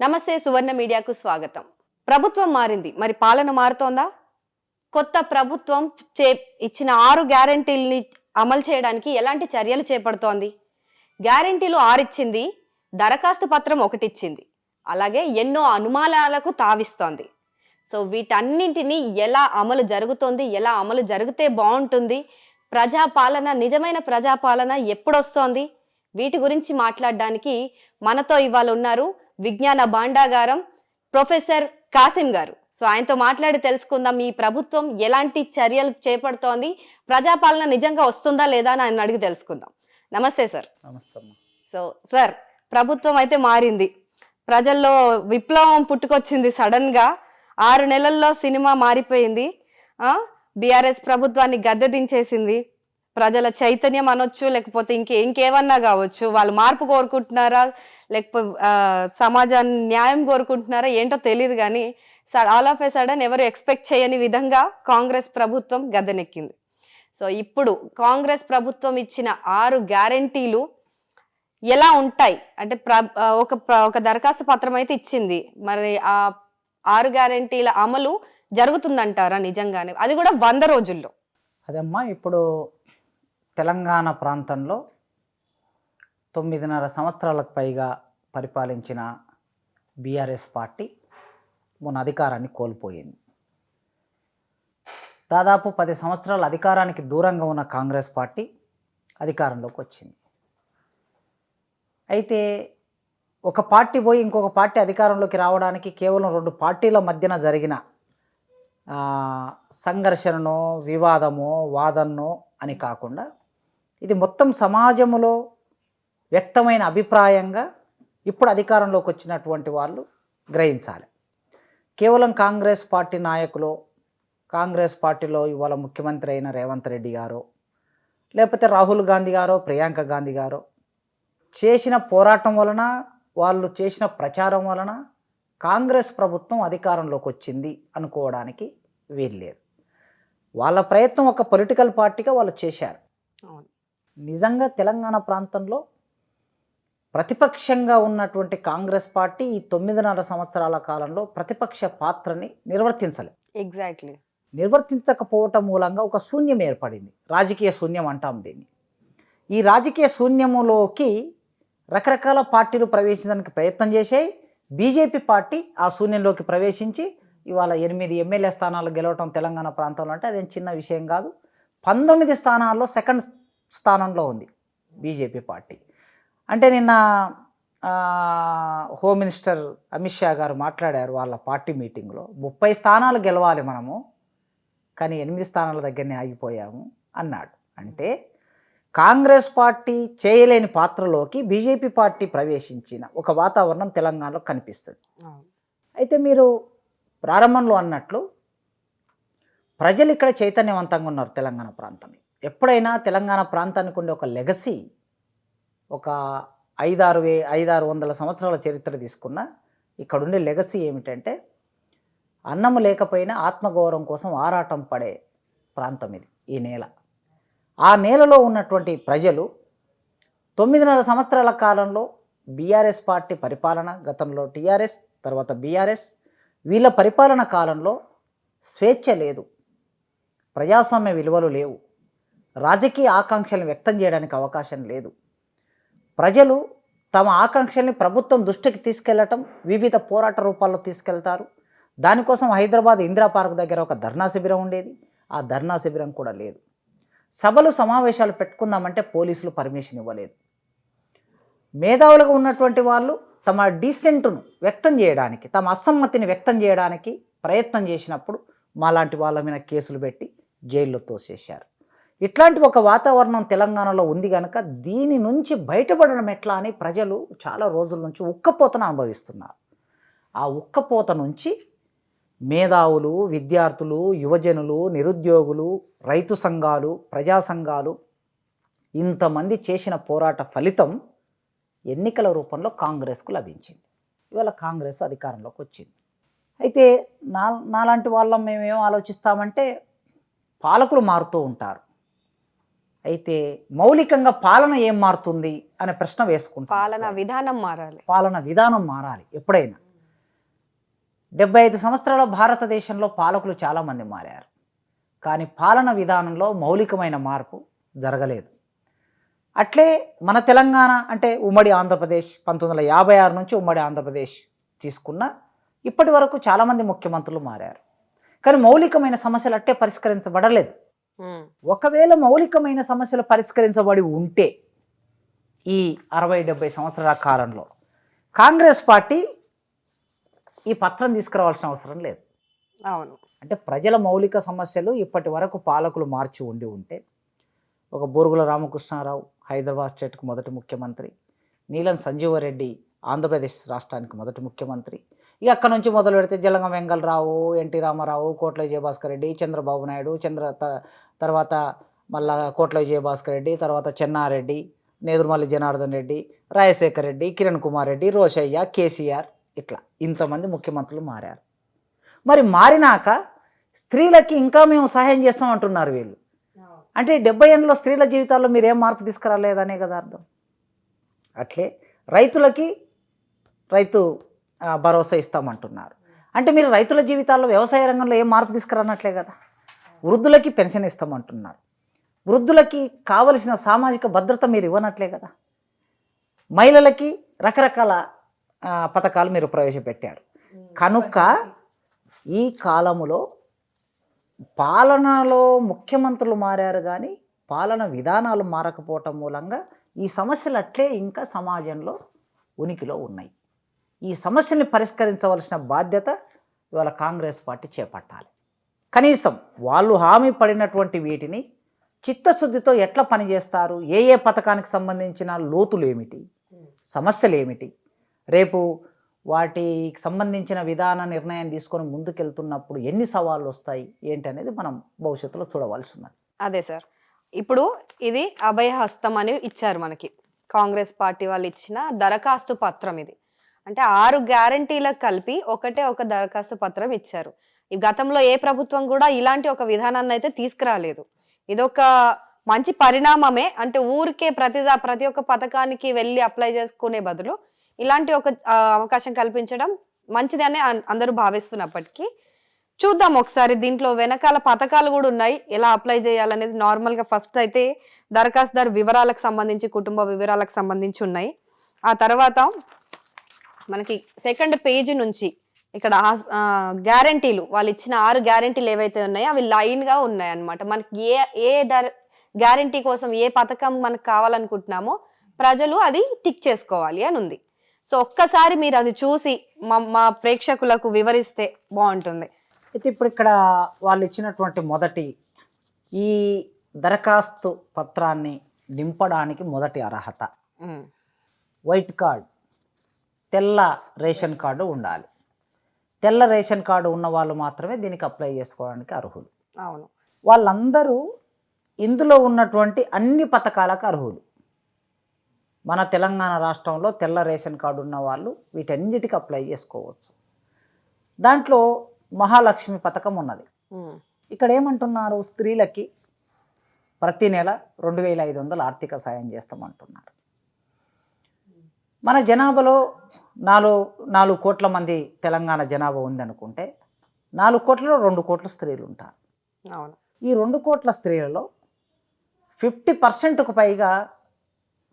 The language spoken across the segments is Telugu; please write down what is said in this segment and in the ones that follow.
నమస్తే సువర్ణ మీడియాకు స్వాగతం. ప్రభుత్వం మారింది, మరి పాలన మారుతోందా? కొత్త ప్రభుత్వం ఇచ్చిన 6 గ్యారెంటీల్ని అమలు చేయడానికి ఎలాంటి చర్యలు చేపడుతోంది? గ్యారెంటీలు 6 ఇచ్చింది, దరఖాస్తు పత్రం 1 ఇచ్చింది. అలాగే ఎన్నో అనుమానాలకు తావిస్తోంది. సో వీటన్నింటినీ ఎలా అమలు జరుగుతోంది, ఎలా అమలు జరిగితే బాగుంటుంది, ప్రజాపాలన, నిజమైన ప్రజాపాలన ఎప్పుడొస్తోంది, వీటి గురించి మాట్లాడడానికి మనతో ఇవాళ ఉన్నారు విజ్ఞాన భాండాగారం ప్రొఫెసర్ కాసిం గారు. సో ఆయనతో మాట్లాడి తెలుసుకుందాం ఈ ప్రభుత్వం ఎలాంటి చర్యలు చేపడుతోంది, ప్రజాపాలన నిజంగా వస్తుందా లేదా అని ఆయన అడిగి తెలుసుకుందాం. నమస్తే సార్. నమస్తే. సో సార్, ప్రభుత్వం అయితే మారింది, ప్రజల్లో విప్లవం పుట్టుకొచ్చింది. సడన్ గా 6 నెలల్లో సినిమా మారిపోయింది. బీఆర్ఎస్ ప్రభుత్వాన్ని గద్దె దించేసింది. ప్రజల చైతన్యం అనొచ్చు, లేకపోతే ఇంకేమన్నా కావచ్చు. వాళ్ళు మార్పు కోరుకుంటున్నారా, లేకపోతే సమాజాన్ని న్యాయం కోరుకుంటున్నారా ఏంటో తెలియదు, కానీ ఆల్ ఆఫ్ ఏ సడన్ ఎవరు ఎక్స్పెక్ట్ చేయని విధంగా కాంగ్రెస్ ప్రభుత్వం గద్దెనెక్కింది. సో ఇప్పుడు కాంగ్రెస్ ప్రభుత్వం ఇచ్చిన 6 గ్యారెంటీలు ఎలా ఉంటాయి అంటే, ఒక దరఖాస్తు పత్రం అయితే ఇచ్చింది, మరి ఆ 6 గ్యారెంటీల అమలు జరుగుతుందంటారా నిజంగానే, అది కూడా 100 రోజుల్లో? అదమ్మా, ఇప్పుడు తెలంగాణ ప్రాంతంలో 9.5 సంవత్సరాలకు పైగా పరిపాలించిన బీఆర్ఎస్ పార్టీ మొన్న అధికారాన్ని కోల్పోయింది. దాదాపు 10 సంవత్సరాల అధికారానికి దూరంగా ఉన్న కాంగ్రెస్ పార్టీ అధికారంలోకి వచ్చింది. అయితే ఒక పార్టీ పోయి ఇంకొక పార్టీ అధికారంలోకి రావడానికి కేవలం 2 పార్టీల మధ్యన జరిగిన సంఘర్షణనో, వివాదమో, వాదనో అని కాకుండా ఇది మొత్తం సమాజంలో వ్యక్తమైన అభిప్రాయంగా ఇప్పుడు అధికారంలోకి వచ్చినటువంటి వాళ్ళు గ్రహించాలి. కేవలం కాంగ్రెస్ పార్టీ నాయకులు, కాంగ్రెస్ పార్టీలో ఇవాళ ముఖ్యమంత్రి అయిన రేవంత్ రెడ్డి గారు, లేకపోతే రాహుల్ గాంధీ గారో, ప్రియాంక గాంధీ గారో చేసిన పోరాటం వలన, వాళ్ళు చేసిన ప్రచారం వలన కాంగ్రెస్ ప్రభుత్వం అధికారంలోకి వచ్చింది అనుకోవడానికి వీల్లేదు. వాళ్ళ ప్రయత్నం ఒక పొలిటికల్ పార్టీగా వాళ్ళు చేశారు. నిజంగా తెలంగాణ ప్రాంతంలో ప్రతిపక్షంగా ఉన్నటువంటి కాంగ్రెస్ పార్టీ ఈ 9.5 సంవత్సరాల కాలంలో ప్రతిపక్ష పాత్రని ఎగ్జాక్ట్లీ నిర్వర్తించకపోవటం మూలంగా ఒక శూన్యం ఏర్పడింది. రాజకీయ శూన్యం అంటాం దీన్ని. ఈ రాజకీయ శూన్యములోకి రకరకాల పార్టీలు ప్రవేశించడానికి ప్రయత్నం చేశాయి. బీజేపీ పార్టీ ఆ శూన్యంలోకి ప్రవేశించి ఇవాళ 8 ఎమ్మెల్యే స్థానాలు గెలవటం తెలంగాణ ప్రాంతంలో అంటే అదేం చిన్న విషయం కాదు. 19 స్థానాల్లో సెకండ్ స్థానంలో ఉంది బీజేపీ పార్టీ. అంటే నిన్న హోమ్ మినిస్టర్ అమిత్ షా గారు మాట్లాడారు వాళ్ళ పార్టీ మీటింగ్లో, 30 స్థానాలు గెలవాలి మనము, కానీ 8 స్థానాల దగ్గరనే ఆగిపోయాము అన్నాడు. అంటే కాంగ్రెస్ పార్టీ చేయలేని పాత్రలోకి బీజేపీ పార్టీ ప్రవేశించిన ఒక వాతావరణం తెలంగాణలో కనిపిస్తుంది. అయితే మీరు ప్రారంభంలో అన్నట్లు ప్రజలు ఇక్కడ చైతన్యవంతంగా ఉన్నారు తెలంగాణ ప్రాంతంలో. ఎప్పుడైనా తెలంగాణ ప్రాంతానికి ఉండే ఒక లెగసీ, ఒక 500-600 సంవత్సరాల చరిత్ర తీసుకున్న ఇక్కడుండే లెగసీ ఏమిటంటే, అన్నము లేకపోయినా ఆత్మగౌరవం కోసం ఆరాటం పడే ప్రాంతం ఇది, ఈ నేల. ఆ నేలలో ఉన్నటువంటి ప్రజలు 9.5 సంవత్సరాల కాలంలో బీఆర్ఎస్ పార్టీ పరిపాలన, గతంలో టీఆర్ఎస్, తర్వాత బీఆర్ఎస్, వీళ్ళ పరిపాలన కాలంలో స్వేచ్ఛ లేదు, ప్రజాస్వామ్య విలువలు లేవు, రాజకీయ ఆకాంక్షలను వ్యక్తం చేయడానికి అవకాశం లేదు. ప్రజలు తమ ఆకాంక్షల్ని ప్రభుత్వం దృష్టికి తీసుకెళ్లటం వివిధ పోరాట రూపాల్లో తీసుకెళ్తారు. దానికోసం హైదరాబాద్ ఇందిరా పార్క్ దగ్గర ఒక ధర్నా శిబిరం ఉండేది, ఆ ధర్నా శిబిరం కూడా లేదు. సభలు సమావేశాలు పెట్టుకుందామంటే పోలీసులు పర్మిషన్ ఇవ్వలేదు. మేధావులుగా ఉన్నటువంటి వాళ్ళు తమ డీసెంట్ను వ్యక్తం చేయడానికి, తమ అసమ్మతిని వ్యక్తం చేయడానికి ప్రయత్నం చేసినప్పుడు మాలాంటి వాళ్ళ మీద కేసులు పెట్టి జైల్లో తోసేశారు. ఇట్లాంటి ఒక వాతావరణం తెలంగాణలో ఉంది కనుక దీని నుంచి బయటపడడం ఎట్లా అని ప్రజలు చాలా రోజుల నుంచి ఉక్కపోతను అనుభవిస్తున్నారు. ఆ ఉక్కపోత నుంచి మేధావులు, విద్యార్థులు, యువజనులు, నిరుద్యోగులు, రైతు సంఘాలు, ప్రజా సంఘాలు ఇంతమంది చేసిన పోరాట ఫలితం ఎన్నికల రూపంలో కాంగ్రెస్కు లభించింది. ఇవాళ కాంగ్రెస్ అధికారంలోకి వచ్చింది. అయితే నాలాంటి వాళ్ళం మేమేం ఆలోచిస్తామంటే, పాలకులు మారుతూ ఉంటారు, అయితే మౌలికంగా పాలన ఏం మారుతుంది అనే ప్రశ్న వేసుకుంటాం. పాలన విధానం మారాలి, పాలన విధానం మారాలి. ఎప్పుడైనా 75 సంవత్సరాల భారతదేశంలో పాలకులు చాలామంది మారారు, కానీ పాలన విధానంలో మౌలికమైన మార్పు జరగలేదు. అట్లే మన తెలంగాణ అంటే ఉమ్మడి ఆంధ్రప్రదేశ్ 1956 నుంచి ఉమ్మడి ఆంధ్రప్రదేశ్ తీసుకున్న ఇప్పటి వరకు చాలామంది ముఖ్యమంత్రులు మారారు, కానీ మౌలికమైన సమస్యలు అట్టే పరిష్కరించబడలేదు. ఒకవేళ మౌలికమైన సమస్యలు పరిష్కరించబడి ఉంటే ఈ 60-70 సంవత్సరాల కాలంలో కాంగ్రెస్ పార్టీ ఈ పత్రం తీసుకురావాల్సిన అవసరం లేదు. అవును. అంటే ప్రజల మౌలిక సమస్యలు ఇప్పటి వరకు పాలకులు మార్చి ఉంటే ఒక బూరుగుల రామకృష్ణారావు హైదరాబాద్ స్టేట్కు మొదటి ముఖ్యమంత్రి, నీలం సంజీవరెడ్డి ఆంధ్రప్రదేశ్ రాష్ట్రానికి మొదటి ముఖ్యమంత్రి, ఇక అక్కడ నుంచి మొదలు పెడితే జలగం వెంగళరావు, ఎన్టీ రామారావు, కోట్ల విజయభాస్కర్ రెడ్డి, చంద్రబాబు నాయుడు, తర్వాత మళ్ళా కోట్ల విజయభాస్కర్ రెడ్డి, తర్వాత చెన్నారెడ్డి, నేదురుమల్లి జనార్దన్ రెడ్డి, రాజశేఖర్ రెడ్డి, కిరణ్ కుమార్ రెడ్డి, రోషయ్య, కేసీఆర్, ఇట్లా ఇంతమంది ముఖ్యమంత్రులు మారారు. మరి మారినాక స్త్రీలకి ఇంకా మేము సహాయం చేస్తామంటున్నారు వీళ్ళు. అంటే 70 ఏళ్ళలో స్త్రీల జీవితాల్లో మీరు ఏం మార్పు తీసుకురాలేదనే కదా అర్థం. అట్లే రైతులకి రైతు భరోసా ఇస్తామంటున్నారు, అంటే మీరు రైతుల జీవితాల్లో వ్యవసాయ రంగంలో ఏం మార్పు తీసుకురానట్లే కదా. వృద్ధులకి పెన్షన్ ఇస్తామంటున్నారు, వృద్ధులకి కావలసిన సామాజిక భద్రత మీరు ఇవ్వనట్లే కదా. మహిళలకి రకరకాల పథకాలు మీరు ప్రవేశపెట్టారు. కనుక ఈ కాలములో పాలనలో ముఖ్యమంత్రులు మారారు, కానీ పాలన విధానాలు మారకపోవటం మూలంగా ఈ సమస్యలు అట్లే ఇంకా సమాజంలో ఉనికిలో ఉన్నాయి. ఈ సమస్యని పరిష్కరించవలసిన బాధ్యత ఇవాళ కాంగ్రెస్ పార్టీ చేపట్టాలి. కనీసం వాళ్ళు హామీ పడినటువంటి వీటిని చిత్తశుద్ధితో ఎట్లా పనిచేస్తారు, ఏ ఏ పథకానికి సంబంధించిన లోతులు ఏమిటి, సమస్యలు ఏమిటి, రేపు వాటికి సంబంధించిన విధాన నిర్ణయం తీసుకొని ముందుకెళ్తున్నప్పుడు ఎన్ని సవాళ్ళు వస్తాయి ఏంటి అనేది మనం భవిష్యత్తులో చూడవలసి ఉన్నది. అదే సార్, ఇప్పుడు ఇది అభయహస్తం అని ఇచ్చారు మనకి, కాంగ్రెస్ పార్టీ వాళ్ళు ఇచ్చిన దరఖాస్తు పత్రం ఇది. అంటే 6 గ్యారంటీలకు కలిపి ఒక దరఖాస్తు పత్రం ఇచ్చారు. ఈ గతంలో ఏ ప్రభుత్వం కూడా ఇలాంటి ఒక విధానాన్ని అయితే తీసుకురాలేదు. ఇదొక మంచి పరిణామమే. అంటే ఊరికే ప్రతి ఒక్క పథకానికి వెళ్ళి అప్లై చేసుకునే బదులు ఇలాంటి ఒక అవకాశం కల్పించడం మంచిదని అందరూ భావిస్తున్నప్పటికీ చూద్దాం ఒకసారి. దీంట్లో వెనకాల పథకాలు కూడా ఉన్నాయి, ఎలా అప్లై చేయాలనేది. నార్మల్గా ఫస్ట్ అయితే దరఖాస్తుదారు వివరాలకు సంబంధించి, కుటుంబ వివరాలకు సంబంధించి ఉన్నాయి. ఆ తర్వాత మనకి సెకండ్ పేజీ నుంచి ఇక్కడ గ్యారంటీలు, వాళ్ళు ఇచ్చిన 6 గ్యారంటీలు ఏవైతే ఉన్నాయో అవి లైన్గా ఉన్నాయి అన్నమాట. మనకి ఏ గ్యారంటీ కోసం ఏ పథకం మనకు కావాలనుకుంటున్నామో ప్రజలు అది టిక్ చేసుకోవాలి అని ఉంది. సో ఒక్కసారి మీరు అది చూసి మా ప్రేక్షకులకు వివరిస్తే బాగుంటుంది. అయితే ఇప్పుడు ఇక్కడ వాళ్ళు ఇచ్చినటువంటి మొదటి ఈ దరఖాస్తు పత్రాన్ని నింపడానికి మొదటి అర్హత వైట్ కార్డ్, తెల్ల రేషన్ కార్డు ఉండాలి. తెల్ల రేషన్ కార్డు ఉన్న వాళ్ళు మాత్రమే దీనికి అప్లై చేసుకోవడానికి అర్హులు. అవును, వాళ్ళందరూ ఇందులో ఉన్నటువంటి అన్ని పథకాలకు అర్హులు. మన తెలంగాణ రాష్ట్రంలో తెల్ల రేషన్ కార్డు ఉన్న వాళ్ళు వీటన్నిటికీ అప్లై చేసుకోవచ్చు. దాంట్లో మహాలక్ష్మి పథకం ఉన్నది. ఇక్కడ ఏమంటున్నారు, స్త్రీలకి ప్రతి నెల 2500 ఆర్థిక సాయం చేస్తామంటున్నారు. మన జనాభాలో 4 కోట్ల మంది తెలంగాణ జనాభా ఉందనుకుంటే 4 కోట్లలో 2 కోట్ల స్త్రీలు ఉంటారు. అవును, ఈ 2 కోట్ల స్త్రీలలో 50%కు పైగా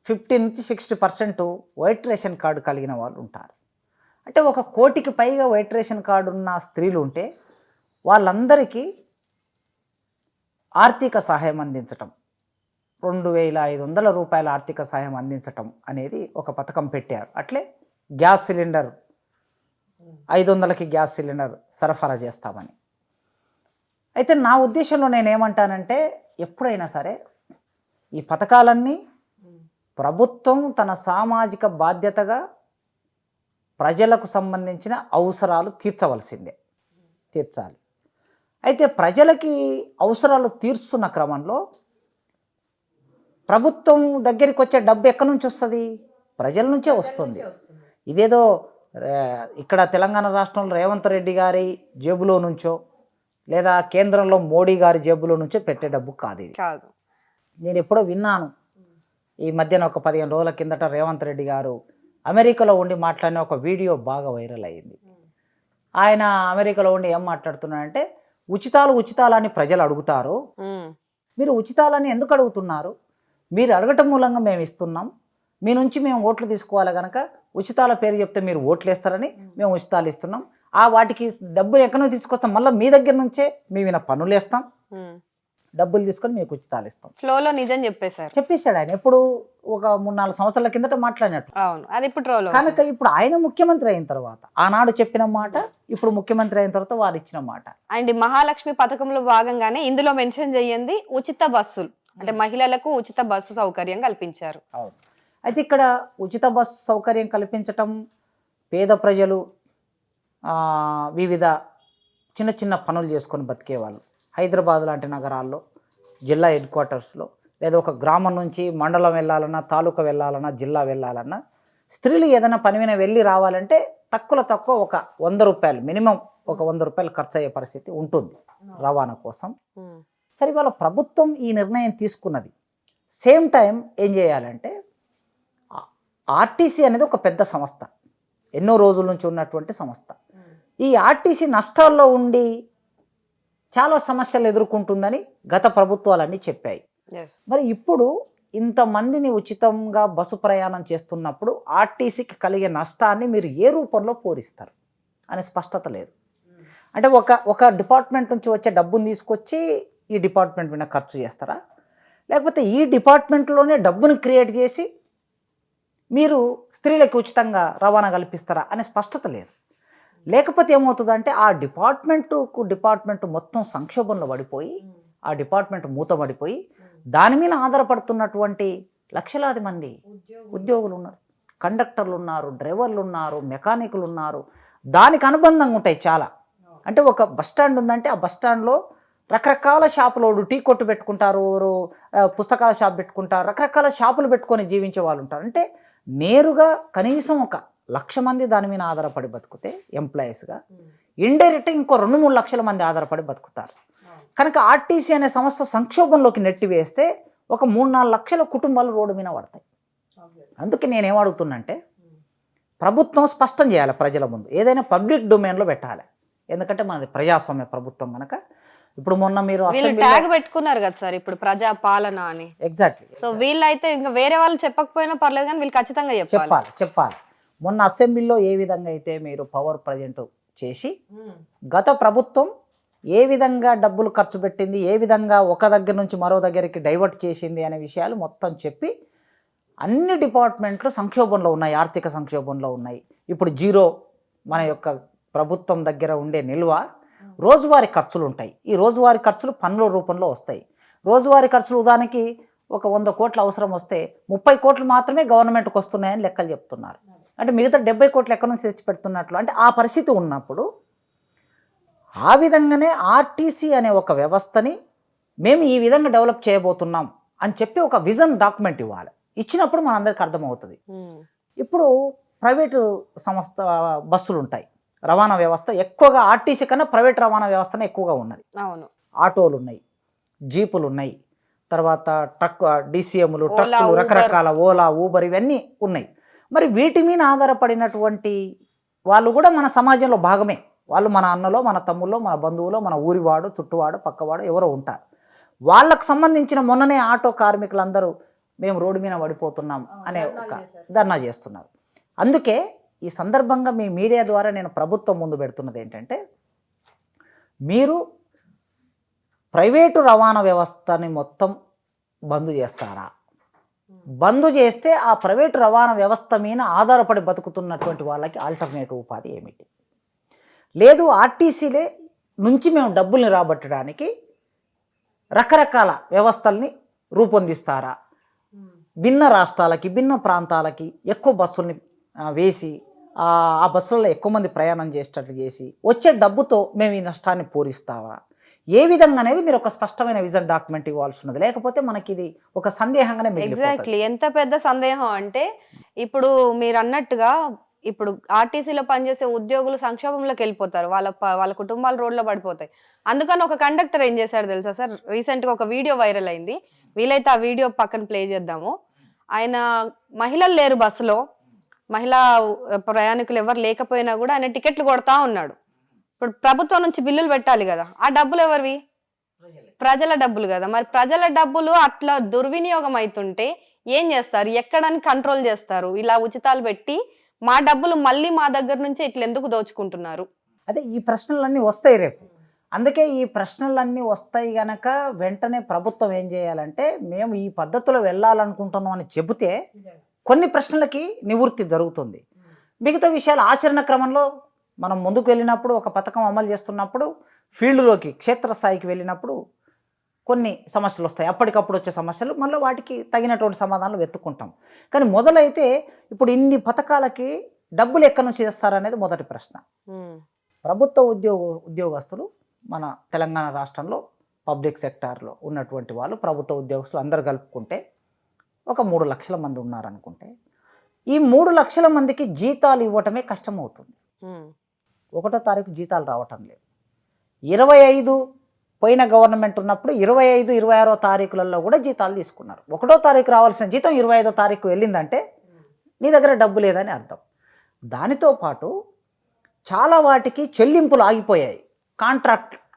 50 నుంచి 60% వైట్ రేషన్ కార్డు కలిగిన వాళ్ళు ఉంటారు. అంటే 1 కోటికి పైగా వైట్ రేషన్ కార్డు ఉన్న స్త్రీలు ఉంటే వాళ్ళందరికీ ఆర్థిక సహాయం అందించటం, 2500 రూపాయల ఆర్థిక సహాయం అందించటం అనేది ఒక పథకం పెట్టారు. అట్లే గ్యాస్ సిలిండర్ 500కి గ్యాస్ సిలిండర్ సరఫరా చేస్తామని. అయితే నా ఉద్దేశంలో నేనేమంటానంటే, ఎప్పుడైనా సరే ఈ పథకాలన్నీ ప్రభుత్వం తన సామాజిక బాధ్యతగా ప్రజలకు సంబంధించిన అవసరాలు తీర్చాలి. అయితే ప్రజలకి అవసరాలు తీర్చుతున్న క్రమంలో ప్రభుత్వం దగ్గరికి వచ్చే డబ్బు ఎక్కడి నుంచి వస్తుంది? ప్రజల నుంచే వస్తుంది. ఇదేదో ఇక్కడ తెలంగాణ రాష్ట్రంలో రేవంత్ రెడ్డి గారి జేబులో నుంచో లేదా కేంద్రంలో మోడీ గారి జేబులో నుంచో పెట్టే డబ్బు కాదు ఇది. నేను ఎప్పుడో విన్నాను, ఈ మధ్యన ఒక 15 రోజుల కిందట రేవంత్ రెడ్డి గారు అమెరికాలో ఉండి మాట్లాడిన ఒక వీడియో బాగా వైరల్ అయ్యింది. ఆయన అమెరికాలో ఉండి ఏం మాట్లాడుతున్నాడంటే ఉచితాలని ప్రజలు అడుగుతారు, మీరు ఉచితాలని ఎందుకు అడుగుతున్నారు, మీరు అడగటం మూలంగా మేము ఇస్తున్నాం, మీ నుంచి మేము ఓట్లు తీసుకోవాలి కనుక ఉచితాల పేరు చెప్తే మీరు ఓట్లు వేస్తారని మేము ఉచితాలు ఇస్తున్నాం, ఆ వాటికి డబ్బులు ఎక్కడో తీసుకొస్తాం, మళ్ళీ మీ దగ్గర నుంచే మేము పన్నులు వేస్తాం, డబ్బులు తీసుకొని మీకు ఉచితాలు ఇస్తాం. ఫ్లోలో నిజం చెప్పేశాడు ఆయన. ఎప్పుడు ఒక 3-4 సంవత్సరాల కిందట మాట్లాడినట్టు. అవును, అది ఇప్పుడు కనుక ఇప్పుడు ఆయన ముఖ్యమంత్రి అయిన తర్వాత ఆనాడు చెప్పిన మాట, ఇప్పుడు ముఖ్యమంత్రి అయిన తర్వాత వారు ఇచ్చిన మాట. అండ్ మహాలక్ష్మి పథకంలో భాగంగానే ఇందులో మెన్షన్ చేయండి ఉచిత బస్సులు, అంటే మహిళలకు ఉచిత బస్సు సౌకర్యం కల్పించారు. అవును. అయితే ఇక్కడ ఉచిత బస్సు సౌకర్యం కల్పించటం, పేద ప్రజలు వివిధ చిన్న చిన్న పనులు చేసుకొని బతికేవాళ్ళు హైదరాబాద్ లాంటి నగరాల్లో, జిల్లా హెడ్ క్వార్టర్స్లో, లేదా ఒక గ్రామం నుంచి మండలం వెళ్ళాలన్నా, తాలూకా వెళ్ళాలన్నా, జిల్లా వెళ్ళాలన్నా, స్త్రీలు ఏదైనా పని మీద వెళ్ళి రావాలంటే తక్కువ ఒక 100 రూపాయలు మినిమం, ఒక 100 రూపాయలు ఖర్చు అయ్యే పరిస్థితి ఉంటుంది రవాణా కోసం. సరే, వాళ్ళ ప్రభుత్వం ఈ నిర్ణయం తీసుకున్నది. సేమ్ టైం ఏం చేయాలంటే, ఆర్టీసీ అనేది ఒక పెద్ద సంస్థ, ఎన్నో రోజుల నుంచి ఉన్నటువంటి సంస్థ. ఈ ఆర్టీసీ నష్టాల్లో ఉండి చాలా సమస్యలు ఎదుర్కొంటుందని గత ప్రభుత్వాలన్నీ చెప్పాయి. మరి ఇప్పుడు ఇంతమందిని ఉచితంగా బస్సు ప్రయాణం చేస్తున్నప్పుడు ఆర్టీసీకి కలిగే నష్టాన్ని మీరు ఏ రూపంలో పూరిస్తారు అనే స్పష్టత లేదు. అంటే ఒక డిపార్ట్మెంట్ నుంచి వచ్చే డబ్బును తీసుకొచ్చి ఈ డిపార్ట్మెంట్ మీద ఖర్చు చేస్తారా, లేకపోతే ఈ డిపార్ట్మెంట్లోనే డబ్బును క్రియేట్ చేసి మీరు స్త్రీలకు ఉచితంగా రవాణా కల్పిస్తారా అనే స్పష్టత లేదు. లేకపోతే ఏమవుతుందంటే ఆ డిపార్ట్మెంట్ మొత్తం సంక్షోభంలో పడిపోయి, ఆ డిపార్ట్మెంట్ మూతపడిపోయి, దాని మీద ఆధారపడుతున్నటువంటి లక్షలాది మంది ఉద్యోగులు ఉన్నారు, కండక్టర్లు ఉన్నారు, డ్రైవర్లు ఉన్నారు, మెకానికులు ఉన్నారు. దానికి అనుబంధంగా ఉంటాయి చాలా. అంటే ఒక బస్టాండ్ ఉందంటే ఆ బస్టాండ్లో రకరకాల షాపులు, టీ కొట్టు పెట్టుకుంటారు, పుస్తకాల షాప్ పెట్టుకుంటారు, రకరకాల షాపులు పెట్టుకొని జీవించే వాళ్ళు ఉంటారు. అంటే నేరుగా కనీసం ఒక 1,00,000 మంది దాని మీద ఆధారపడి బతుకుతే ఎంప్లాయీస్గా, ఇండైరెక్ట్గా ఇంకో 2-3 లక్షల మంది ఆధారపడి బతుకుతారు. కనుక ఆర్టీసీ అనే సంస్థ సంక్షోభంలోకి నెట్టివేస్తే ఒక 3-4 లక్షల కుటుంబాలు రోడ్డు మీద పడతాయి. అందుకే నేనేమడుగుతున్నంటే, ప్రభుత్వం స్పష్టం చేయాలి ప్రజల ముందు, ఏదైనా పబ్లిక్ డొమైన్లో పెట్టాలి. ఎందుకంటే మనది ప్రజాస్వామ్య ప్రభుత్వం కనుక. ఇప్పుడు మొన్న మీరు ట్యాగ్ పెట్టుకున్నారు కదా సార్, ఇప్పుడు ప్రజా పాలన అని. ఎగ్జాక్ట్లీ. సో వీళ్ళైతే ఇంకా వేరే వాళ్ళు చెప్పకపోయినా పర్లేదు, కానీ వీళ్ళు ఖచ్చితంగా చెప్పాలి. మొన్న అసెంబ్లీలో ఏ విధంగా అయితే మీరు పవర్ ప్రజెంట్ చేసి గత ప్రభుత్వం ఏ విధంగా డబ్బులు ఖర్చు పెట్టింది, ఏ విధంగా ఒక దగ్గర నుంచి మరో దగ్గరికి డైవర్ట్ చేసింది అనే విషయాలు మొత్తం చెప్పి, అన్ని డిపార్ట్మెంట్లు సంక్షోభంలో ఉన్నాయి, ఆర్థిక సంక్షోభంలో ఉన్నాయి. ఇప్పుడు జీరో మన యొక్క ప్రభుత్వం దగ్గర ఉండే నిల్వ, రోజువారీ ఖర్చులు ఉంటాయి. ఈ రోజువారీ ఖర్చులు పన్నుల రూపంలో వస్తాయి. రోజువారీ ఖర్చులు ఉదాహరణకి ఒక 100 కోట్ల అవసరం వస్తే 30 కోట్లు మాత్రమే గవర్నమెంట్కి వస్తున్నాయని లెక్కలు చెప్తున్నారు. అంటే మిగతా 70 కోట్లు ఎక్కడి నుంచి తెచ్చి పెడుతున్నట్లు. అంటే ఆ పరిస్థితి ఉన్నప్పుడు ఆ విధంగానే ఆర్టీసీ అనే ఒక వ్యవస్థని మేము ఈ విధంగా డెవలప్ చేయబోతున్నాం అని చెప్పి ఒక విజన్ డాక్యుమెంట్ ఇవ్వాలి. ఇచ్చినప్పుడు మనందరికీ అర్థమవుతుంది. ఇప్పుడు ప్రైవేటు సంస్థ బస్సులు ఉంటాయి, రవాణా వ్యవస్థ ఎక్కువగా ఆర్టీసీ కన్నా ప్రైవేట్ రవాణా వ్యవస్థనే ఎక్కువగా ఉన్నది. ఆటోలు ఉన్నాయి, జీపులు ఉన్నాయి, తర్వాత ట్రక్ DCMలు, ట్రక్కులు, రకరకాల ఓలా, ఊబర్ ఇవన్నీ ఉన్నాయి. మరి వీటి మీద ఆధారపడినటువంటి వాళ్ళు కూడా మన సమాజంలో భాగమే. వాళ్ళు మన అన్నలో, మన తమ్ముల్లో, మన బంధువులో, మన ఊరివాడు, చుట్టువాడు, పక్కవాడు ఎవరో ఉంటారు. వాళ్ళకు సంబంధించిన మొన్ననే ఆటో కార్మికులందరూ మేము రోడ్డు మీద పడిపోతున్నాం అనే ఒక ధర్నా చేస్తున్నారు. అందుకే ఈ సందర్భంగా మీ మీడియా ద్వారా నేను ప్రభుత్వం ముందు పెడుతున్నది ఏంటంటే, మీరు ప్రైవేటు రవాణా వ్యవస్థని మొత్తం బంద్ చేస్తారా? బంద్ చేస్తే ఆ ప్రైవేటు రవాణా వ్యవస్థ మీద ఆధారపడి బతుకుతున్నటువంటి వాళ్ళకి ఆల్టర్నేటివ్ ఉపాధి ఏమిటి? లేదు ఆర్టీసీలే నుంచి మేము డబ్బుల్ని రాబట్టడానికి రకరకాల వ్యవస్థల్ని రూపొందిస్తారా? భిన్న రాష్ట్రాలకి, భిన్న ప్రాంతాలకి ఎక్కువ బస్సుల్ని వేసి ఆ బస్సులలో ఎక్కువ మంది ప్రయాణం చేసేటట్లు చేసి వచ్చే డబ్బుతో మేము ఈ నష్టాన్ని పూరిస్తావా? ఏ విధంగా అనేది మీరు ఒక స్పష్టమైన విజన్ డాక్యుమెంట్ ఇవ్వాల్సి ఉన్నది. లేకపోతే మనకి ఇది ఒక సందేహంగానే మిగిలిపోతుంది. ఎగ్జాక్ట్లీ. ఎంత పెద్ద సందేహం అంటే, ఇప్పుడు మీరు అన్నట్టుగా ఇప్పుడు ఆర్టీసీలో పనిచేసే ఉద్యోగులు సంక్షోభంలోకి వెళ్ళిపోతారు, వాళ్ళ కుటుంబాలు రోడ్లో పడిపోతాయి. అందుకని ఒక కండక్టర్ ఏం చేశాడు తెలుసా సార్, రీసెంట్గా ఒక వీడియో వైరల్ అయింది, వీలైతే ఆ వీడియో పక్కన ప్లే చేద్దాము. ఆయన మహిళలు లేరు బస్సులో, మహిళా ప్రయాణికులు ఎవరు లేకపోయినా కూడా ఆయన టికెట్లు కొడతా ఉన్నాడు. ఇప్పుడు ప్రభుత్వం నుంచి బిల్లులు పెట్టాలి కదా, ఆ డబ్బులు ఎవరివి? ప్రజల డబ్బులు కదా. మరి ప్రజల డబ్బులు అట్లా దుర్వినియోగం అవుతుంటే ఏం చేస్తారు? ఎక్కడని కంట్రోల్ చేస్తారు? ఇలా ఉచితాలు పెట్టి మా డబ్బులు మళ్ళీ మా దగ్గర నుంచి ఇట్లా ఎందుకు దోచుకుంటున్నారు? అదే ఈ ప్రశ్నలన్నీ వస్తాయి రేపు. అందుకే ఈ ప్రశ్నలన్నీ వస్తాయి గనక వెంటనే ప్రభుత్వం ఏం చేయాలంటే, మేము ఈ పద్ధతిలో వెళ్ళాలనుకుంటున్నాం అని చెబితే కొన్ని ప్రశ్నలకి నివృత్తి జరుగుతుంది. మిగతా విషయాలు ఆచరణ క్రమంలో మనం ముందుకు వెళ్ళినప్పుడు, ఒక పథకం అమలు చేస్తున్నప్పుడు, ఫీల్డ్లోకి క్షేత్రస్థాయికి వెళ్ళినప్పుడు కొన్ని సమస్యలు వస్తాయి. అప్పటికప్పుడు వచ్చే సమస్యలు మళ్ళీ వాటికి తగినటువంటి సమాధానాలు వెతుక్కుంటాం. కానీ మొదలైతే ఇప్పుడు ఇన్ని పథకాలకి డబ్బులు ఎక్కడి నుంచి తెస్తారనేది మొదటి ప్రశ్న. ప్రభుత్వ ఉద్యోగస్తులు మన తెలంగాణ రాష్ట్రంలో పబ్లిక్ సెక్టార్లో ఉన్నటువంటి వాళ్ళు, ప్రభుత్వ ఉద్యోగస్తులు అందరు కలుపుకుంటే ఒక 3 లక్షల మంది ఉన్నారనుకుంటే, ఈ 3 లక్షల మందికి జీతాలు ఇవ్వటమే కష్టమవుతుంది. 1వ తారీఖు జీతాలు రావటం లేదు. 25 పోయిన గవర్నమెంట్ ఉన్నప్పుడు 25, 26వ తారీఖులలో కూడా జీతాలు తీసుకున్నారు. 1వ తారీఖు రావాల్సిన జీతం 25వ తారీఖు వెళ్ళిందంటే నీ దగ్గర డబ్బు లేదని అర్థం. దానితో పాటు చాలా వాటికి చెల్లింపులు ఆగిపోయాయి.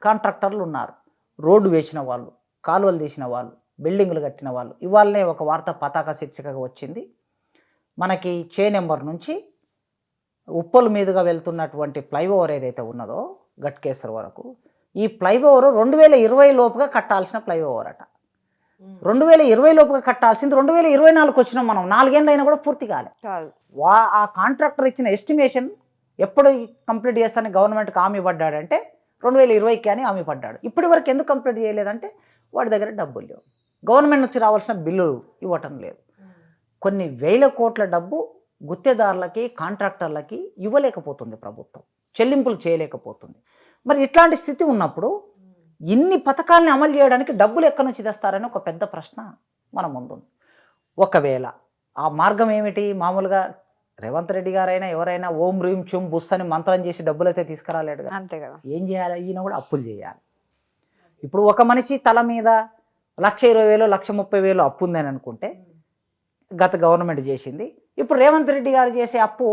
కాంట్రాక్టర్లు ఉన్నారు, రోడ్డు వేసిన వాళ్ళు, కాలువలు తీసిన వాళ్ళు, బిల్డింగులు కట్టిన వాళ్ళు. ఇవాళనే ఒక వార్త పతాక శీర్షికగా వచ్చింది. మనకి చే నెంబర్ నుంచి ఉప్పల్ మీదుగా వెళ్తున్నటువంటి ఫ్లైఓవర్ ఏదైతే ఉన్నదో గట్కేసర్ వరకు, ఈ ఫ్లైఓవర్ 2020 లోపుగా కట్టాల్సిన ఫ్లైఓవర్ అట. 2020 లోపుగా కట్టాల్సింది 2024 వచ్చినాం మనం. 4 ఏళ్ళు అయినా కూడా పూర్తి కాలే. ఆ కాంట్రాక్టర్ ఇచ్చిన ఎస్టిమేషన్ ఎప్పుడు కంప్లీట్ చేస్తానని గవర్నమెంట్కి హామీ పడ్డాడంటే 2020కి అని హామీ పడ్డాడు. ఇప్పటి వరకు ఎందుకు కంప్లీట్ చేయలేదంటే వాడి దగ్గర డబ్బులు లేవు. గవర్నమెంట్ నుంచి రావాల్సిన బిల్లులు ఇవ్వటం లేదు. కొన్ని వేల కోట్ల డబ్బు గుత్తేదారులకి, కాంట్రాక్టర్లకి ఇవ్వలేకపోతుంది ప్రభుత్వం, చెల్లింపులు చేయలేకపోతుంది. మరి ఇట్లాంటి స్థితి ఉన్నప్పుడు ఇన్ని పథకాలని అమలు చేయడానికి డబ్బులు ఎక్కడి నుంచి తెస్తారని ఒక పెద్ద ప్రశ్న మన ముందుంది. ఒకవేళ ఆ మార్గం ఏమిటి? మామూలుగా రేవంత్ రెడ్డి గారైనా ఎవరైనా ఓం రీం చుం బుస్ అని మంత్రం చేసి డబ్బులు అయితే తీసుకురాలేడు. అంతే కదా. ఏం చేయాలి? ఈయన కూడా అప్పులు చేయాలి. ఇప్పుడు ఒక మనిషి తల మీద 1,20,000, 1,30,000 అప్పు ఉందని అనుకుంటే గత గవర్నమెంట్ చేసింది. ఇప్పుడు రేవంత్ రెడ్డి గారు చేసే అప్పు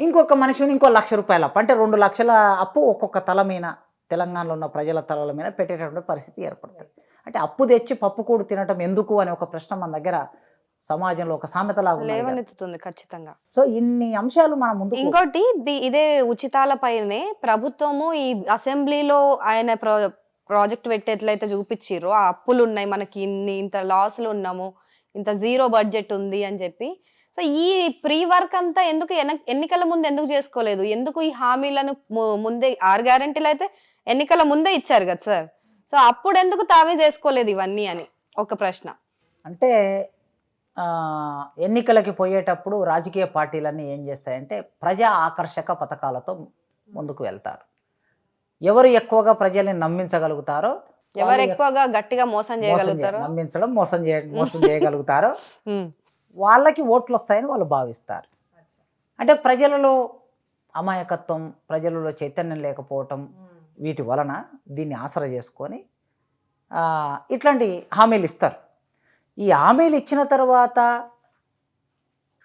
ఇంకొక మనిషిని ఇంకో 1,00,000 రూపాయల అప్పు, అంటే 2 లక్షల అప్పు ఒక్కొక్క తల మీద, తెలంగాణలో ఉన్న ప్రజల తలల మీద పెట్టేటటువంటి పరిస్థితి ఏర్పడుతుంది. అంటే అప్పు తెచ్చి పప్పు కూడు తినటం ఎందుకు అనే ఒక ప్రశ్న మన దగ్గర సమాజంలో ఒక సామెతలాగా లేవనెత్తుతుంది ఖచ్చితంగా. సో ఇన్ని అంశాలు మన ముందు. ఇంకోటి ఇదే ఉచితాల పైనే ప్రభుత్వము ఈ అసెంబ్లీలో ఆయన ప్రాజెక్ట్ పెట్టి ఎట్లయితే చూపించారో, ఆ అప్పులు ఉన్నాయి మనకి, ఇంత లాస్లు ఉన్నాము, ఇంత జీరో బడ్జెట్ ఉంది అని చెప్పి. సో ఈ ప్రీ వర్క్ అంతా ఎందుకు ఎన్నికల ముందు ఎందుకు చేసుకోలేదు? ఎందుకు ఈ హామీలను ముందే 6 గ్యారెంటీలు అయితే ఎన్నికల ముందే ఇచ్చారు కదా సార్. సో అప్పుడు ఎందుకు తావే చేసుకోలేదు ఇవన్నీ అని ఒక ప్రశ్న. అంటే ఎన్నికలకి పోయేటప్పుడు రాజకీయ పార్టీలన్నీ ఏం చేస్తాయంటే ప్రజా ఆకర్షక పథకాలతో ముందుకు వెళ్తారు. ఎవరు ఎక్కువగా ప్రజల్ని నమ్మించగలుగుతారో, ఎవరు ఎక్కువగా గట్టిగా మోసం చేయగలుగుతారో, నమ్మించడం మోసం చేయగలుగుతారో వాళ్ళకి ఓట్లు వస్తాయని వాళ్ళు భావిస్తారు. అంటే ప్రజలలో అమాయకత్వం, ప్రజలలో చైతన్యం లేకపోవటం, వీటి వలన దీన్ని ఆసరా చేసుకొని ఇట్లాంటి హామీలు ఇస్తారు. ఈ హామీలు ఇచ్చిన తర్వాత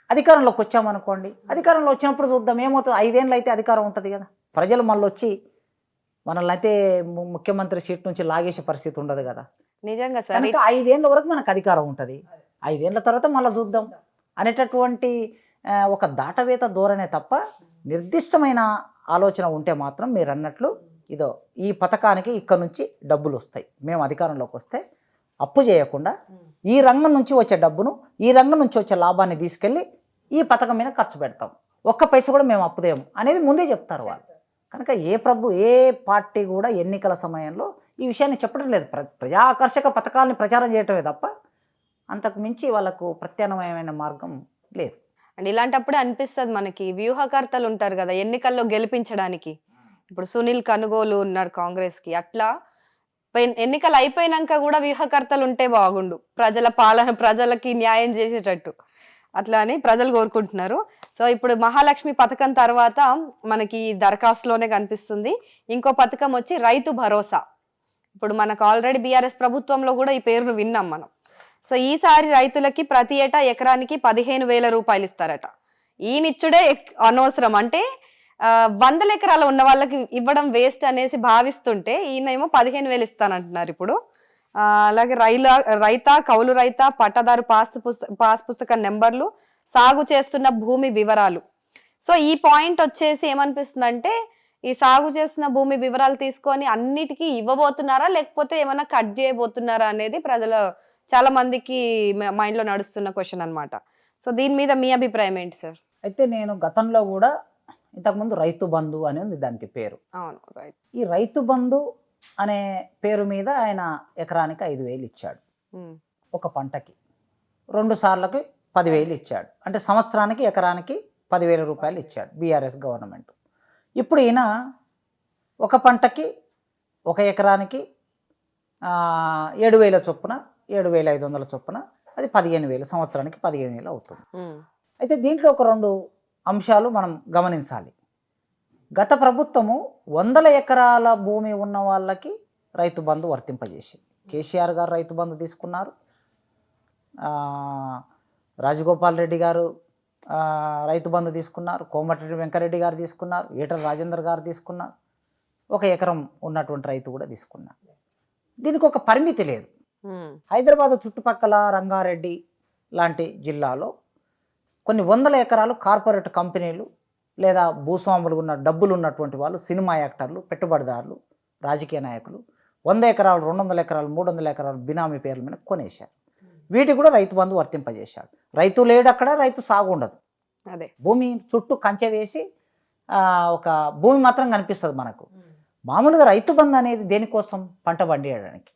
అధికారంలోకి వచ్చామనుకోండి, అధికారంలో వచ్చినప్పుడు చూద్దాం ఏమవుతుంది. 5 ఏళ్ళు అయితే అధికారం ఉంటుంది కదా, ప్రజలు మళ్ళీ వచ్చి మనల్ని అయితే ముఖ్యమంత్రి సీట్ నుంచి లాగేసే పరిస్థితి ఉండదు కదా. నిజంగా సార్. 5 ఏళ్ళ వరకు మనకు అధికారం ఉంటుంది, 5 ఏళ్ళ తర్వాత మళ్ళీ చూద్దాం అనేటటువంటి ఒక దాటవేత ధోరణే తప్ప నిర్దిష్టమైన ఆలోచన ఉంటే మాత్రం మీరు అన్నట్లు ఇదో ఈ పథకానికి ఇక్కడ నుంచి డబ్బులు వస్తాయి, మేము అధికారంలోకి వస్తే అప్పు చేయకుండా ఈ రంగం నుంచి వచ్చే డబ్బును, ఈ రంగం నుంచి వచ్చే లాభాన్ని తీసుకెళ్ళి ఈ పథకం మీద ఖర్చు పెడతాం, ఒక్క పైస కూడా మేము అప్పుదేము అనేది ముందే చెప్తారు వాళ్ళు. కనుక ఏ పార్టీ కూడా ఎన్నికల సమయంలో ఈ విషయాన్ని చెప్పడం లేదు. ప్రజా ఆకర్షక పథకాలని ప్రచారం చేయటమే తప్ప అంతకు మించి వాళ్ళకు ప్రత్యామ్నాయమైన మార్గం లేదు. అండ్ ఇలాంటప్పుడే అనిపిస్తుంది మనకి, వ్యూహకర్తలు ఉంటారు కదా ఎన్నికల్లో గెలిపించడానికి. ఇప్పుడు సునీల్ కనుగోలు ఉన్నారు కాంగ్రెస్కి, అట్లా ఎన్నికలు అయిపోయినాక కూడా వ్యూహకర్తలు ఉంటే బాగుండు, ప్రజల పాలన, ప్రజలకి న్యాయం చేసేటట్టు. అట్లా అని ప్రజలు కోరుకుంటున్నారు. సో ఇప్పుడు మహాలక్ష్మి పథకం తర్వాత మనకి దరఖాస్తులోనే కనిపిస్తుంది ఇంకో పథకం వచ్చి రైతు భరోసా. ఇప్పుడు మనకు ఆల్రెడీ బీఆర్ఎస్ ప్రభుత్వంలో కూడా ఈ పేరును విన్నాం మనం. సో ఈసారి రైతులకి ప్రతి ఏటా ఎకరానికి 15,000 రూపాయలు ఇస్తారట. ఈయనిచ్చుడే అనవసరం, అంటే వందల ఎకరాలు ఉన్న వాళ్ళకి ఇవ్వడం వేస్ట్ అనేసి భావిస్తుంటే ఈయనేమో 15,000 ఇస్తానంటున్నారు ఇప్పుడు. అలాగే కౌలు రైత, పట్టాదారు పాస్ పుస్తక నెంబర్లు, సాగు చేస్తున్న భూమి వివరాలు. సో ఈ పాయింట్ వచ్చేసి ఏమనిపిస్తుందంటే, ఈ సాగు చేస్తున్న భూమి వివరాలు తీసుకొని అన్నిటికీ ఇవ్వబోతున్నారా, లేకపోతే ఏమైనా కట్ చేయబోతున్నారా అనేది చాలా మందికి మైండ్ లో నడుస్తున్న క్వశ్చన్ అన్నమాట. సో దీని మీద మీ అభిప్రాయం ఏంటి సార్? అయితే నేను గతంలో కూడా ఇంతకుముందు రైతు బంధు అని ఉంది దానికి పేరు. అవును, రైట్. ఈ రైతు బంధు అనే పేరు మీద ఆయన ఎకరానికి 5,000 ఇచ్చాడు ఒక పంటకి. 2 సార్లకి 10,000 ఇచ్చాడు. అంటే సంవత్సరానికి ఎకరానికి 10,000 రూపాయలు ఇచ్చాడు బీఆర్ఎస్ గవర్నమెంట్. ఇప్పుడు ఈయన ఒక పంటకి ఒక ఎకరానికి 7,000 చొప్పున, 7,500 చొప్పున, అది 15,000, సంవత్సరానికి 15,000 అవుతుంది. అయితే దీంట్లో ఒక 2 అంశాలు మనం గమనించాలి. గత ప్రభుత్వము 100 ఎకరాల భూమి ఉన్న వాళ్ళకి రైతు బంధు వర్తింపజేసి, కేసీఆర్ గారు రైతు బంధు తీసుకున్నారు, రాజగోపాల్ రెడ్డి గారు రైతు బంధు తీసుకున్నారు, కోమటిరెడ్డి వెంకరెడ్డి గారు తీసుకున్నారు, ఈటల రాజేందర్ గారు తీసుకున్నారు, 1 ఎకరం ఉన్నటువంటి రైతు కూడా తీసుకున్నారు. దీనికి ఒక పరిమితి లేదు. హైదరాబాద్ చుట్టుపక్కల రంగారెడ్డి లాంటి జిల్లాలో కొన్ని 100 ఎకరాలు కార్పొరేట్ కంపెనీలు లేదా భూస్వాములు ఉన్న డబ్బులు ఉన్నటువంటి వాళ్ళు, సినిమా యాక్టర్లు, పెట్టుబడిదారులు, రాజకీయ నాయకులు 100 ఎకరాలు, 200 ఎకరాలు, 300 ఎకరాలు బినామీ పేర్ల మీద కొనేశారు. వీటికి కూడా రైతు బంధు వర్తింపజేశాడు. రైతు లేడు అక్కడ, రైతు సాగు ఉండదు. అదే భూమి చుట్టూ కంచె వేసి ఒక భూమి మాత్రం కనిపిస్తుంది మనకు. మామూలుగా రైతు బంధు అనేది దేనికోసం? పంట పండియడానికి,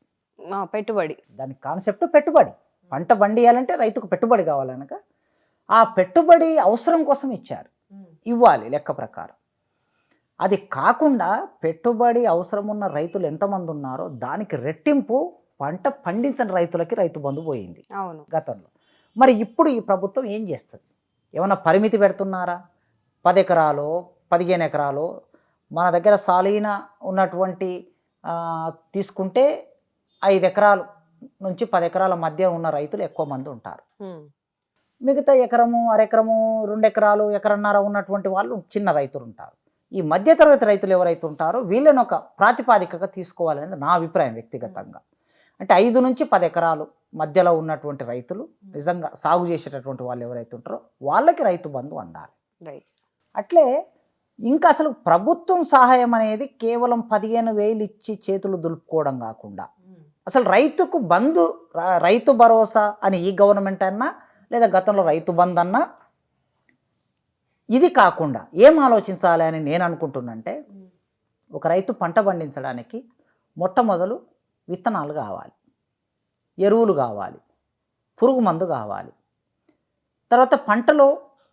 పెట్టుబడి. దాని కాన్సెప్ట్ పెట్టుబడి. పంట పండియాలంటే రైతుకు పెట్టుబడి కావాలనక ఆ పెట్టుబడి అవసరం కోసం ఇచ్చారు, ఇవ్వాలి లెక్క ప్రకారం. అది కాకుండా పెట్టుబడి అవసరం ఉన్న రైతులు ఎంతమంది ఉన్నారో దానికి రెట్టింపు పంట పండించిన రైతులకి రైతు బంధు పోయింది అవును గతంలో. మరి ఇప్పుడు ఈ ప్రభుత్వం ఏం చేస్తుంది? ఏమైనా పరిమితి పెడుతున్నారా? 10 ఎకరాలు, 15 ఎకరాలు, మన దగ్గర సాలీన ఉన్నటువంటి తీసుకుంటే 5 ఎకరాలు నుంచి 10 ఎకరాల మధ్య ఉన్న రైతులు ఎక్కువ మంది ఉంటారు. మిగతా ఎకరము, అరెకరము, 2 ఎకరాలు, ఎకరన్నర ఉన్నటువంటి వాళ్ళు చిన్న రైతులు ఉంటారు. ఈ మధ్యతరగతి రైతులు ఎవరైతే ఉంటారో వీళ్ళని ఒక ప్రాతిపాదికగా తీసుకోవాలనేది నా అభిప్రాయం వ్యక్తిగతంగా. అంటే 5 నుంచి 10 ఎకరాలు మధ్యలో ఉన్నటువంటి రైతులు, నిజంగా సాగు చేసేటటువంటి వాళ్ళు ఎవరైతే ఉంటారో వాళ్ళకి రైతు బంధు అందాలి. అట్లే ఇంకా అసలు ప్రభుత్వం సహాయం అనేది కేవలం 15,000 ఇచ్చి చేతులు దులుపుకోవడం కాకుండా అసలు రైతుకు బంధు, రైతు భరోసా అని ఈ గవర్నమెంట్ అన్నా లేదా గతంలో రైతు బంధు అన్నా, ఇది కాకుండా ఏం ఆలోచించాలి అని నేను అనుకుంటున్నంటే, ఒక రైతు పంట పండించడానికి మొట్టమొదలు విత్తనాలు కావాలి, ఎరువులు కావాలి, పురుగు మందు కావాలి, తర్వాత పంటలో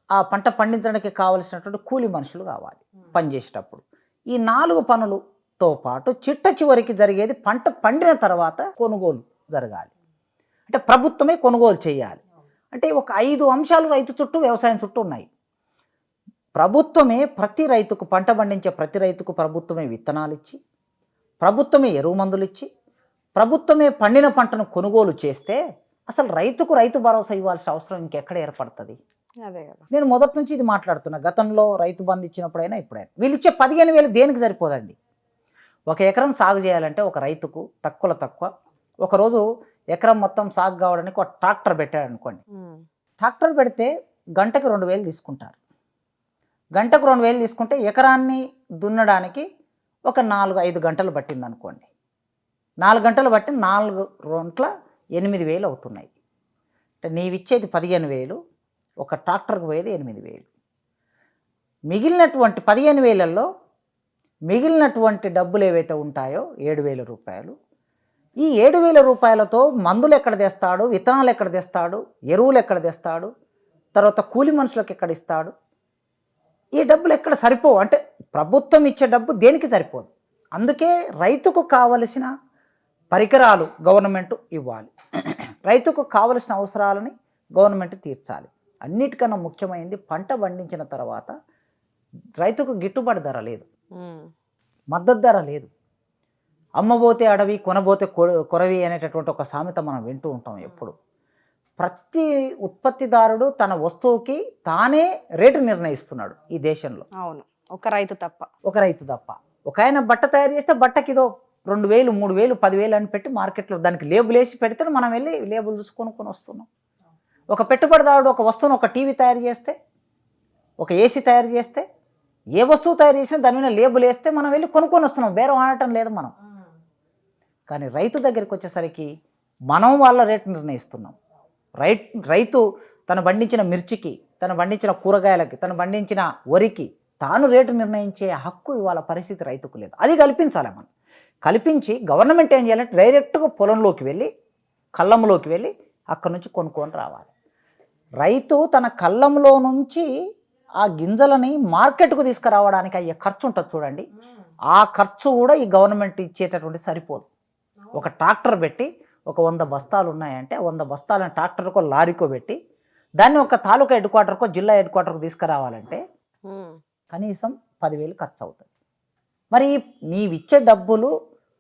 ఆ పంట పండించడానికి కావలసినటువంటి కూలి మనుషులు కావాలి పనిచేసేటప్పుడు. ఈ 4 పనులతో పాటు చిట్ట చివరికి జరిగేది పంట పండిన తర్వాత కొనుగోలు జరగాలి. అంటే ప్రభుత్వమే కొనుగోలు చేయాలి. అంటే ఒక 5 అంశాలు రైతు చుట్టూ, వ్యవసాయం చుట్టూ ఉన్నాయి. ప్రభుత్వమే ప్రతి రైతుకు, పంట పండించే ప్రతి రైతుకు ప్రభుత్వమే విత్తనాలు ఇచ్చి, ప్రభుత్వమే ఎరువు మందులు ఇచ్చి, ప్రభుత్వమే పండిన పంటను కొనుగోలు చేస్తే అసలు రైతుకు రైతు భరోసా ఇవ్వాల్సిన అవసరం ఇంకెక్కడ ఏర్పడుతుంది? నేను మొదటి నుంచి ఇది మాట్లాడుతున్నా. గతంలో రైతు బంధు ఇచ్చినప్పుడైనా ఇప్పుడైనా వీళ్ళు ఇచ్చే 15,000 దేనికి సరిపోదండి? 1 ఎకరం సాగు చేయాలంటే ఒక రైతుకు తక్కువ ఒకరోజు ఎకరం మొత్తం సాగు కావడానికి ఒక ట్రాక్టర్ పెట్టాడు అనుకోండి. ట్రాక్టర్ పెడితే గంటకు 2,000 తీసుకుంటారు. గంటకు 2,000 తీసుకుంటే ఎకరాన్ని దున్నడానికి ఒక 4-5 గంటలు పట్టింది అనుకోండి. 4 గంటలు బట్టి 4 గంటల 8,000 అవుతున్నాయి. అంటే నీవిచ్చేది 15,000, ఒక ట్రాక్టర్కి పోయేది 8,000. మిగిలినటువంటి 15,000లో మిగిలినటువంటి డబ్బులు ఏవైతే ఉంటాయో 7,000 రూపాయలు, ఈ 7,000 రూపాయలతో మందులు ఎక్కడ తెస్తాడు, విత్తనాలు ఎక్కడ తెస్తాడు, ఎరువులు ఎక్కడ తెస్తాడు, తర్వాత కూలి మనుషులకు ఎక్కడ ఇస్తాడు? ఈ డబ్బులు ఎక్కడ సరిపోవు. అంటే ప్రభుత్వం ఇచ్చే డబ్బు దేనికి సరిపోదు. అందుకే రైతుకు కావలసిన పరికరాలు గవర్నమెంట్ ఇవ్వాలి, రైతుకు కావలసిన అవసరాలని గవర్నమెంట్ తీర్చాలి. అన్నిటికన్నా ముఖ్యమైనది పంట పండించిన తర్వాత రైతుకు గిట్టుబాటు ధర లేదు, మద్దతు ధర లేదు. అమ్మబోతే అడవి, కొనబోతే కొరవి అనేటటువంటి ఒక సామెత మనం వింటూ ఉంటాం ఎప్పుడు. ప్రతి ఉత్పత్తిదారుడు తన వస్తువుకి తానే రేటు నిర్ణయిస్తున్నాడు ఈ దేశంలో. అవును, ఒక రైతు తప్ప. ఒక రైతు తప్ప. ఒక ఆయన బట్ట తయారు చేస్తే బట్టకి ఇదో 2,000, 3,000, 10,000 అని పెట్టి మార్కెట్లో దానికి లేబుల్ వేసి పెడితే మనం వెళ్ళి లేబుల్ చూసి కొనుక్కొని వస్తున్నాం. ఒక పెట్టుబడిదారుడు ఒక వస్తువును, ఒక టీవీ తయారు చేస్తే, ఒక ఏసీ తయారు చేస్తే, ఏ వస్తువు తయారు చేసినా దాని మీద లేబుల్ వేస్తే మనం వెళ్ళి కొనుక్కొని వస్తున్నాం, బేరం ఆడటం లేదు మనం. కానీ రైతు దగ్గరికి వచ్చేసరికి మనం వాళ్ళ రేటు నిర్ణయిస్తున్నాం. రైతు తను పండించిన మిర్చికి, తను పండించిన కూరగాయలకి, తను పండించిన వరికి తాను రేటు నిర్ణయించే హక్కు ఇవాళ పరిస్థితి రైతుకు లేదు. అది కల్పించాలి మనం. కల్పించి గవర్నమెంట్ ఏం చేయాలంటే డైరెక్ట్గా పొలంలోకి వెళ్ళి, కళ్ళంలోకి వెళ్ళి అక్కడి నుంచి కొనుక్కొని రావాలి. రైతు తన కళ్ళంలో నుంచి ఆ గింజలని మార్కెట్కు తీసుకురావడానికి అయ్యే ఖర్చు ఉంటుంది చూడండి, ఆ ఖర్చు కూడా ఈ గవర్నమెంట్ ఇచ్చేటటువంటి సరిపోదు. ఒక ట్రాక్టర్ పెట్టి ఒక 100 బస్తాలు ఉన్నాయంటే 100 బస్తాలను ట్రాక్టర్కో లారీకో పెట్టి దాన్ని ఒక తాలూకా హెడ్ క్వార్టర్కో జిల్లా హెడ్ క్వార్టర్కు తీసుకురావాలంటే కనీసం 10,000 ఖర్చు అవుతుంది. మరి నీవిచ్చే డబ్బులు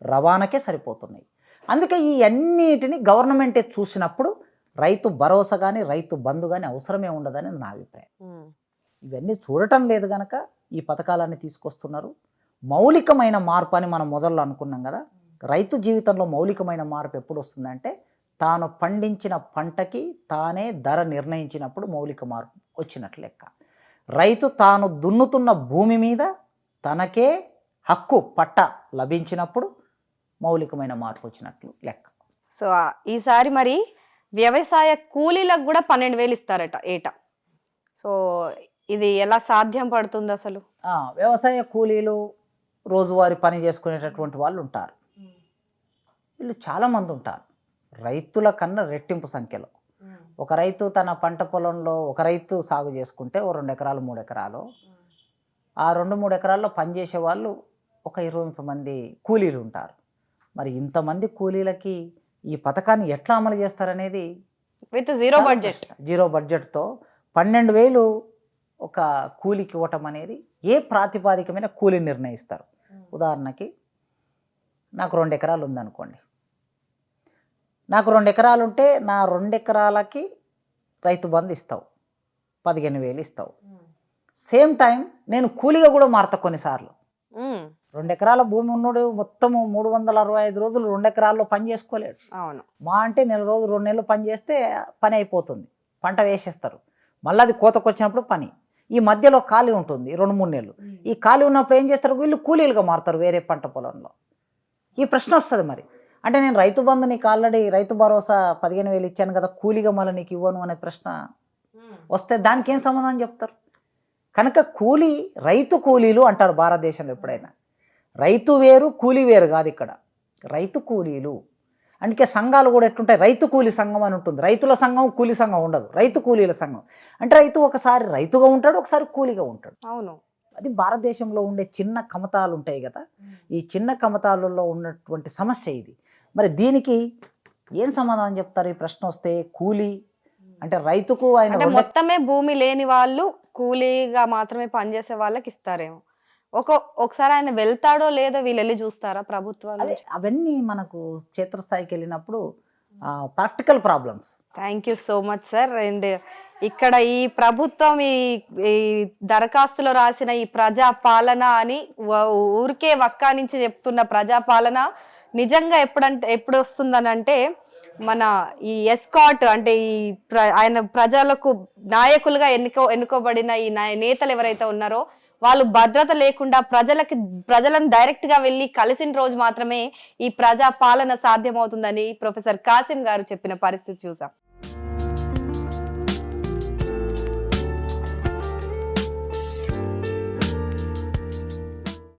రవాణాకే సరిపోతున్నాయి. అందుకే ఈ అన్నిటిని గవర్నమెంటే చూసినప్పుడు రైతు భరోసా కానీ రైతు బంధు కానీ అవసరమే ఉండదని నా అభిప్రాయం. ఇవన్నీ చూడటం లేదు కనుక ఈ పథకాలన్నీ తీసుకొస్తున్నారు. మౌలికమైన మార్పు అని మనం మొదల్లో అనుకున్నాం కదా. రైతు జీవితంలో మౌలికమైన మార్పు ఎప్పుడు వస్తుందంటే తాను పండించిన పంటకి తానే ధర నిర్ణయించినప్పుడు మౌలిక మార్పు వచ్చినట్లు లెక్క. రైతు తాను దున్నుతున్న భూమి మీద తనకే హక్కు పట్ట లభించినప్పుడు మౌలికమైన మార్పు వచ్చినట్లు లెక్క. సో ఈసారి మరి వ్యవసాయ కూలీలకు కూడా 12,000 ఇస్తారట ఏటా. సో ఇది ఎలా సాధ్యం పడుతుంది అసలు? వ్యవసాయ కూలీలు రోజువారీ పని చేసుకునేటటువంటి వాళ్ళు ఉంటారు. వీళ్ళు చాలామంది ఉంటారు, రైతుల కన్నా రెట్టింపు సంఖ్యలో. ఒక రైతు తన పంట పొలంలో ఒక రైతు సాగు చేసుకుంటే 2 ఎకరాలు 3 ఎకరాలు, ఆ 2-3 ఎకరాల్లో పనిచేసే వాళ్ళు ఒక 20 మంది కూలీలు ఉంటారు. మరి ఇంతమంది కూలీలకి ఈ పథకాన్ని ఎట్లా అమలు చేస్తారనేది విత్ జీరో బడ్జెట్తో 12,000 ఒక కూలికి ఇవ్వటం అనేది ఏ ప్రాతిపాదిక మీద కూలీ నిర్ణయిస్తారు. ఉదాహరణకి నాకు 2 ఎకరాలు ఉందనుకోండి, నాకు 2 ఎకరాలు ఉంటే నా 2 ఎకరాలకి రైతు బంధు ఇస్తావు, 15,000 ఇస్తావు. సేమ్ టైం నేను కూలీగా కూడా మారుతా కొన్నిసార్లు. 2 ఎకరాల భూమి ఉన్నోడు మొత్తము 365 రోజులు 2 ఎకరాల్లో పని చేసుకోలేడు. అవును, మా అంటే 1 రోజు 2 నెలలు పని చేస్తే పని అయిపోతుంది, పంట వేసేస్తారు. మళ్ళీ అది కోతకు వచ్చినప్పుడు పని. ఈ మధ్యలో ఖాళీ ఉంటుంది 2-3 నెలలు. ఈ ఖాళీ ఉన్నప్పుడు ఏం చేస్తారు, వీళ్ళు కూలీలుగా మారుతారు వేరే పంట పొలంలో. ఈ ప్రశ్న వస్తుంది, మరి అంటే నేను రైతు బంధు నీకు ఆల్రెడీ రైతు భరోసా 15,000 ఇచ్చాను కదా, కూలీగా మళ్ళీ నీకు ఇవ్వను అనే ప్రశ్న వస్తే దానికి ఏం సమాధానం చెప్తారు? కనుక రైతు కూలీలు అంటారు భారతదేశంలో. ఎప్పుడైనా రైతు వేరు కూలీ వేరు కాదు, ఇక్కడ రైతు కూలీలు. అందుకే సంఘాలు కూడా ఎట్లుంటాయి, రైతు కూలీ సంఘం అని ఉంటుంది. రైతుల సంఘం కూలీ సంఘం ఉండదు, రైతు కూలీల సంఘం. అంటే రైతు ఒకసారి రైతుగా ఉంటాడు, ఒకసారి కూలీగా ఉంటాడు. అవును, అది భారతదేశంలో ఉండే చిన్న కమతాలు ఉంటాయి కదా, ఈ చిన్న కమతాలలో ఉన్నటువంటి సమస్య ఇది. మరి దీనికి ఏం సమాధానం చెప్తారు ఈ ప్రశ్న వస్తే? కూలీ అంటే రైతుకు ఆయన మొత్తమే భూమి లేని వాళ్ళు కూలీగా మాత్రమే పనిచేసే వాళ్ళకి ఇస్తారేమో. ఒకసారి ఆయన వెళ్తాడో లేదో వీళ్ళు వెళ్ళి చూస్తారా ప్రభుత్వాలు? అవన్నీ మనకు క్షేత్రస్థాయికి వెళ్ళినప్పుడు practical problems. Thank you so much sir. And ఇక్కడ ఈ ప్రభుత్వం ఈ దరఖాస్తులో రాసిన ఈ ప్రజా పాలన అని ఊరికే వక్కా నుంచి చెప్తున్న ప్రజాపాలన నిజంగా ఎప్పుడు వస్తుందని అంటే మన ఈ ఎస్కాట్ అంటే ఆయన ప్రజలకు నాయకులుగా ఎన్నుకోబడిన ఈ నేతలు ఎవరైతే ఉన్నారో వాళ్ళు భద్రత లేకుండా ప్రజలను డైరెక్ట్ గా వెళ్ళి కలిసిన రోజు మాత్రమే ఈ ప్రజా పాలన సాధ్యమవుతుందని ప్రొఫెసర్ కాసిం గారు చెప్పిన పరిస్థితి చూసాం.